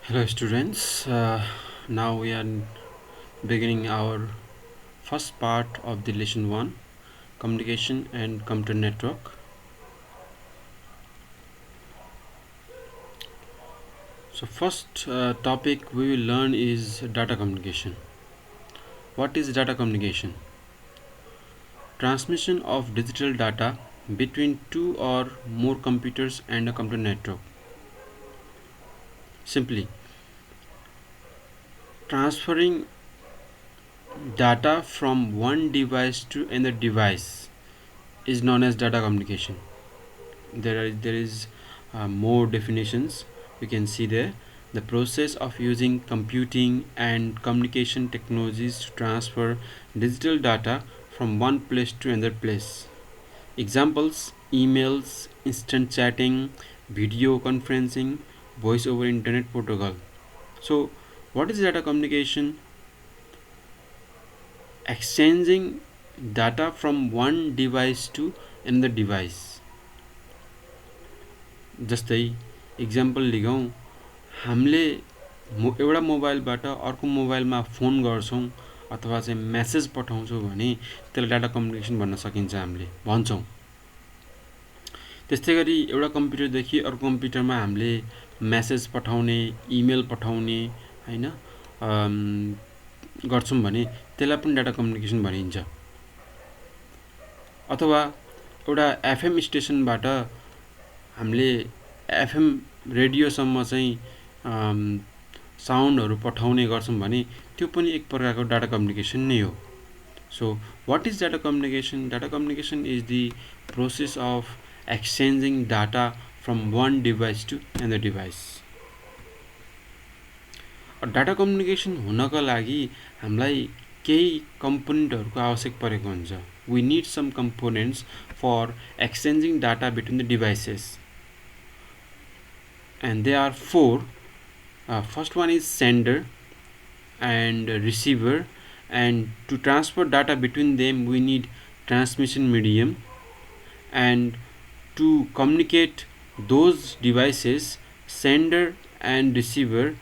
Hello students, now we are beginning our first part of the lesson 1, communication and computer network. So first topic we will learn is data communication. What is data communication? Transmission of digital data between two or more computers and a computer network. Simply, transferring data from one device to another device is known as data communication. There is more definitions you can see there. The process of using computing and communication technologies to transfer digital data from one place to another place. Examples: emails, instant chatting, video conferencing, voice over internet protocol. So what is data communication? Exchanging data from one device to another device. जस्तै example लिगौँ, हामीले एउटा मोबाइलबाट अर्को मोबाइलमा phone गर्छौँ अथवा चाहिँ message पठाउँछौँ भने त्यसलाई डाटा कम्युनिकेसन भन्न सकिन्छ, हामीले भन्छौँ। त्यस्तै गरी एउटा कम्प्युटरदेखि अर्को कम्प्युटरमा हामीले मेसेज पठाउने, इमेल पठाउने हैन गर्छौँ भने त्यसलाई पनि डाटा कम्युनिकेसन भनिन्छ। अथवा एउटा एफएम स्टेसनबाट हामीले एफएम रेडियोसम्म चाहिँ साउन्डहरू पठाउने गर्छौँ भने त्यो पनि एक प्रकारको डाटा कम्युनिकेसन नै हो। So what is data communication? Data communication is the process of exchanging data from one device to another device. Data communication हुनको लागि हामीलाई केही कम्पोनेन्टहरूको आवश्यक परेको हुन्छ। We need some components for exchanging data between the devices, and there are four. First one is sender and receiver, and to transfer data between them we need transmission medium, and to communicate those devices, sender and receiver,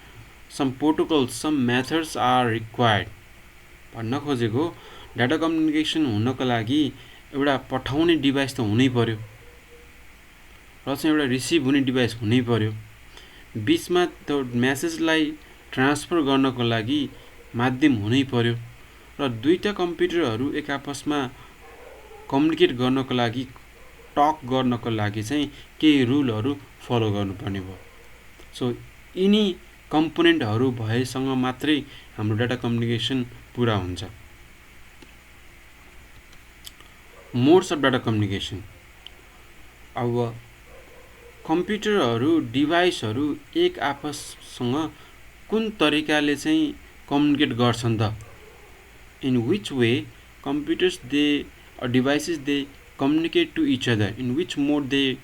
some protocols, some methods are required. भन्न खोजेको data communication हुनको लागि एउटा पठाउने device त हुनै पर्यो र चाहिँ एउटा रिसिभ हुने डिभाइस हुनै पर्यो। बीचमा त्यो मेसेजलाई ट्रान्सफर गर्नको लागि माध्यम हुनै पर्यो र दुईटा कम्प्युटरहरू एक आपसमा कम्युनिकेट गर्नको लागि, टक गर्नको लागि चाहिँ केही रुलहरू फलो गर्नुपर्ने भयो। सो यिनी कम्पोनेन्टहरू भएसँग मात्रै हाम्रो डाटा कम्युनिकेसन पूरा हुन्छ। Modes of data communication. अब कम्प्युटरहरू, डिभाइसहरू एक आपससँग कुन तरिकाले चाहिँ कम्युनिकेट गर्छन् त? In which way computers they or devices they communicate to each other, in which mode they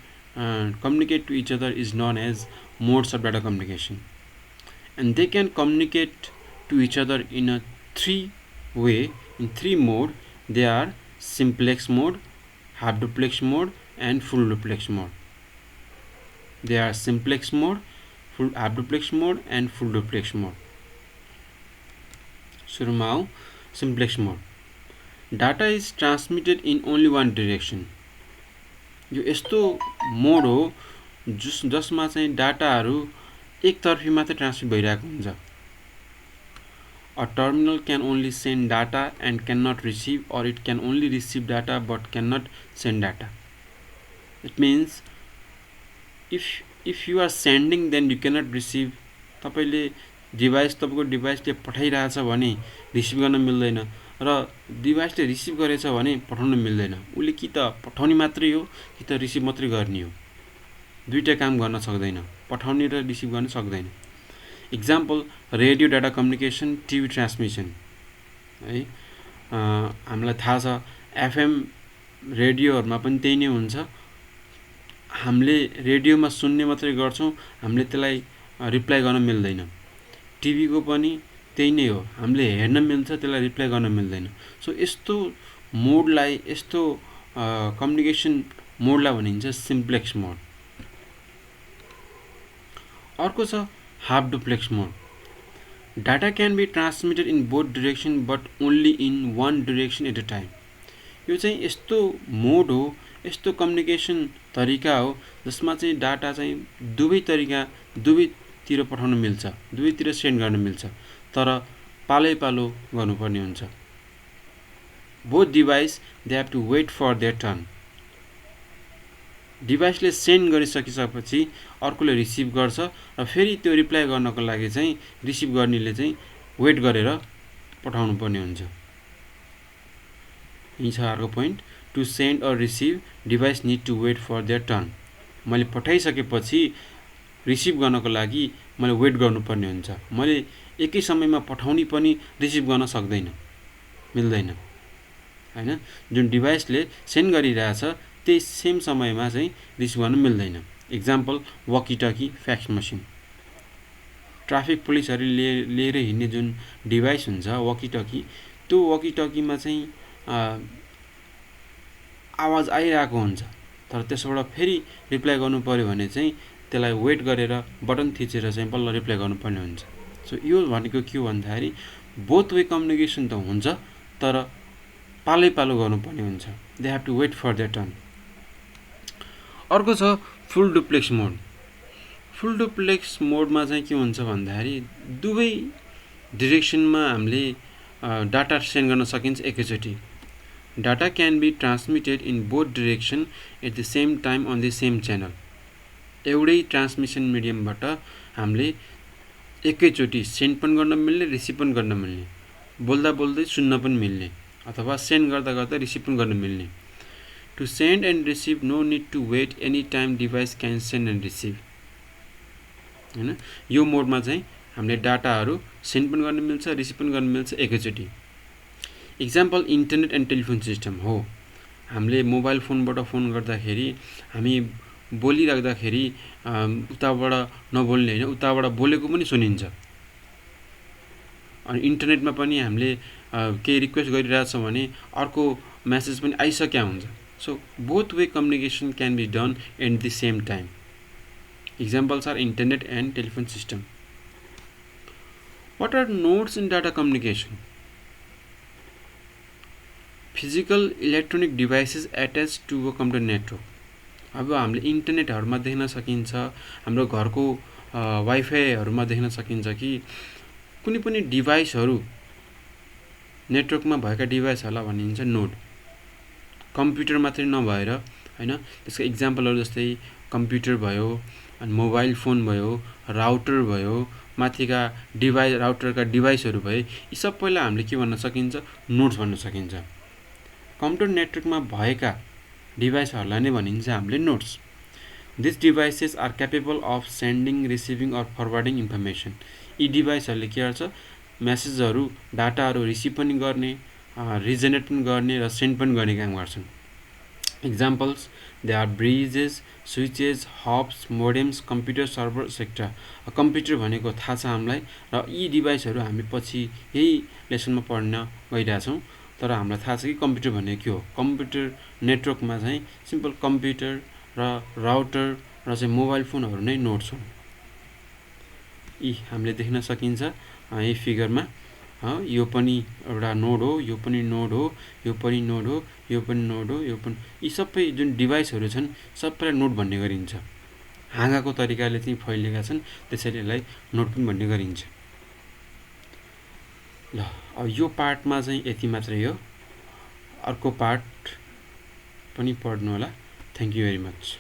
communicate to each other is known as modes of data communication. And they can communicate to each other in a in three mode. They are simplex mode, half duplex mode and full duplex mode. They are simplex mode, half duplex mode and full duplex mode. सुरुमा आऊ simplex mode. Data is transmitted in only one direction. यो यस्तो मोड हो जसमा चाहिँ डाटाहरू एकतर्फी मात्र transmit भइरहेको हुन्छ। A terminal can only send data and cannot receive, or it can only receive data but cannot send data. It means if you are sending, then you cannot receive. तपाईले तपाईको डिभाइसले पठाइरहेछ भने रिसिभ गर्न मिल्दैन र डिभाइसले receive गरेछ भने पठाउन मिल्दैन। उले कि त पठाउने मात्रै हो कि त रिसिभ मात्रै गर्ने हो, दुईटा काम गर्न सक्दैन, पठाउने र रिसिभ गर्न सक्दैन। Example radio data communication, TV transmission है। हामीलाई थाहा छ एफएम रेडियोहरुमा पनि त्यही नै हुन्छ। हामीले रेडियोमा सुन्ने मात्रै गर्छौं, हामीले त्यसलाई रिप्लाई गर्न मिल्दैन। टिभी को पनि त्यही नै हो, हामीले हेर्न मिल्छ, त्यसलाई रिप्लाई गर्न मिल्दैन। सो यस्तो मोडलाई, यस्तो कम्युनिकेसन मोडलाई भनिन्छ सिम्प्लेक्स मोड। अर्को छ half duplex mode. Data can be transmitted in both direction but only in one direction at a time. यो चाहिँ यस्तो मोड हो, यस्तो कम्युनिकेसन तरिका हो जसमा चाहिँ डाटा चाहिँ दुवैतिर पठाउन मिल्छ, दुवैतिर सेन्ड गर्न मिल्छ, तर पालो गर्नुपर्ने हुन्छ. Both device they have to wait for their turn. डिभाइसले सेन्ड गरिसकिसकेपछि अर्कोले रिसिभ गर्छ र फेरि त्यो रिप्लाई गर्नको लागि चाहिँ रिसिभ गर्नेले चाहिँ वेट गरेर पठाउनु पर्ने हुन्छ. यही छ अर्को point. To send or receive device need to wait for their turn. मैले पठाइसकेपछि रिसिभ गर्नको लागि मैले वेट गर्नुपर्ने हुन्छ. मैले एकै समयमा पठाउने पनि रिसिभ गर्न सक्दैन, मिल्दैन हैन. जुन डिभाइसले सेन्ड गरिरहेछ त्यही सेम समयमा चाहिँ रिसिभ गर्न मिल्दैन. Example walkie talkie, fax machine. Traffic पुलिसहरूले लिएर हिँड्ने जुन डिभाइस हुन्छ वकी टकी, त्यो वकी टकीमा चाहिँ आवाज आइरहेको हुन्छ, तर त्यसबाट फेरि रिप्लाई गर्नु पर्यो भने चाहिँ त्यसलाई वेट गरेर बटन थिचेर चाहिँ बल्ल रिप्लाई गर्नुपर्ने हुन्छ. सो यो भनेको के हो भन्दाखेरि बोथ वे कम्युनिकेसन त हुन्छ तर पालो गर्नुपर्ने हुन्छ. They have to wait for their turn. अर्को छ फुल डुप्लेक्स मोड. फुल डुप्लेक्स मोडमा चाहिँ के हुन्छ भन्दाखेरि दुवै डिरेक्सनमा हामीले डाटा सेन्ड गर्न सकिन्छ एकैचोटि. Data can be transmitted in both direction at the same time on the same channel. एउटै ट्रान्समिसन मिडियमबाट हामीले एकैचोटि सेन्ड पनि गर्न मिल्ने, रिसिभ पनि गर्न मिल्ने, बोल्दा बोल्दै सुन्न पनि मिल्ने, अथवा सेन्ड गर्दा गर्दा रिसिभ पनि गर्न मिल्ने. To send and receive, no need to wait. Any time device can send and receive. हैन, यो मोडमा चाहिँ हामीले डाटाहरू सेन्ड पनि गर्न मिल्छ, रिसिभ पनि गर्न मिल्छ एकैचोटि. Example internet and telephone system हो. हामीले मोबाइल फोनबाट फोन गर्दाखेरि हामी बोलिराख्दाखेरि उताबाट नबोल्ने हैन, उताबाट बोलेको पनि सुनिन्छ. अनि इन्टरनेटमा पनि हामीले केही रिक्वेस्ट गरिरहेछौँ भने अर्को मेसेज पनि आइसक्या हुन्छ. So both way communication can be done at the same time. Examples are internet and telephone system. What are nodes in data communication? Physical electronic devices attached to a computer network. अब हामीले इन्टरनेटहरुमा देख्न सकिन्छ, हाम्रो घरको वाइफाईहरुमा देख्न सकिन्छ कि कुनै पनि डिभाइसहरु नेटवर्कमा भएका डिभाइसहरुलाई भनिन्छ नोड. कम्प्युटर मात्रै नभएर हैन, त्यसको एक्जाम्पलहरु जस्तै कम्प्युटर भयो, अनि मोबाइल फोन भयो, राउटर भयो, माथिका डिभाइस राउटरका डिभाइसहरु भए, यी सबैलाई हामीले के भन्न सकिन्छ? नोड्स भन्न सकिन्छ. कम्प्युटर नेटवर्कमा भएका डिभाइसहरुलाई नै भनिन्छ हामीले nodes. These devices are capable of sending, receiving or forwarding information. यी डिभाइसहरुले के गर्छ? मेसेजहरु, डाटाहरु रिसिभ पनि गर्ने, रिजनेट पनि गर्ने र सेन्ड पनि गर्ने काम गर्छन्. Examples, they are bridges, switches, hubs, modems, computer server, etc. Computer भनेको थाहा छ हामीलाई र यी डिभाइसहरु हामी पछि यही लेसनमा पढ्न गइरहेछौं. तर हामीलाई थाहा छ कि कम्प्युटर भनेको के हो. कम्प्युटर नेटवर्कमा चाहिँ सिम्पल कम्प्युटर र राउटर र चाहिँ मोबाइल फोनहरु नै नोड्स हुन्. यी हामीले देख्न सकिन्छ यही फिगरमा. यो पनि एउटा नोड हो, यो पनि नोड हो, यो पनि नोड हो, यो पनि नोड हो, यो पनि. यी सबै जुन डिभाइसहरु छन् सबैलाई नोड भन्ने गरिन्छ. हाँगाको तरिकाले चाहिँ फैलिएका छन्, त्यसैले यसलाई नोड पनि भन्ने गरिन्छ. ल, अब यो पार्टमा चाहिँ यति मात्रै हो. अर्को पार्ट पनि पढ्नु होला. Thank you very much.